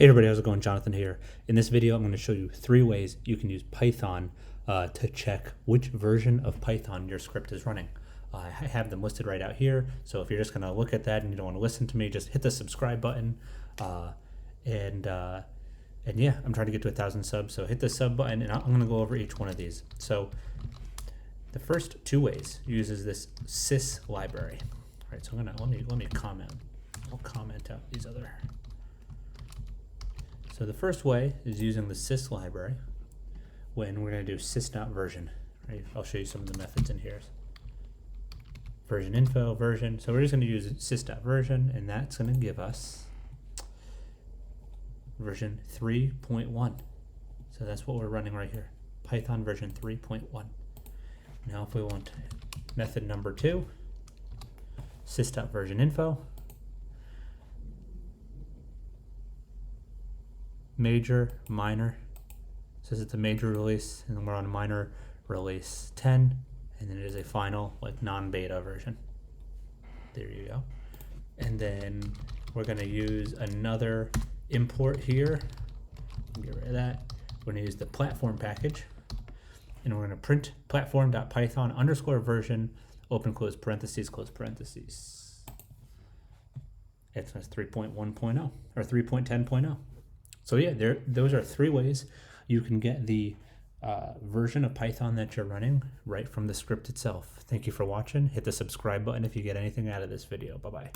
Hey everybody, how's it going? Jonathan here. In this video, I'm going to show you 3 ways you can use Python to check which version of Python your script is running. I have them listed right out here, so if you're just going to look at that and you don't want to listen to me, just hit the subscribe button. And yeah, I'm trying to get to 1,000 subs, so hit the sub button, and I'm going to go over each one of these. So the first 2 ways uses this sys library. All right, so I'm gonna let me comment. I'll comment out these other. So the first way is using the sys library when we're going to do sys.version. Right? I'll show you some of the methods in here. Version info, version. So we're just going to use sys.version, and that's going to give us version 3.1. So that's what we're running right here. Python version 3.1. Now if we want method number 2, sys.version info. Major, minor, says it's a major release, and then we're on minor release 10, and then it is a final, like non-beta version. There you go. And then we're going to use another import here. Get rid of that. We're going to use the platform package, and we're going to print platform.python _version, open close parentheses, close parentheses. That's 3.1.0 or 3.10.0. So yeah, those are 3 ways you can get the version of Python that you're running right from the script itself. Thank you for watching. Hit the subscribe button if you get anything out of this video. Bye-bye.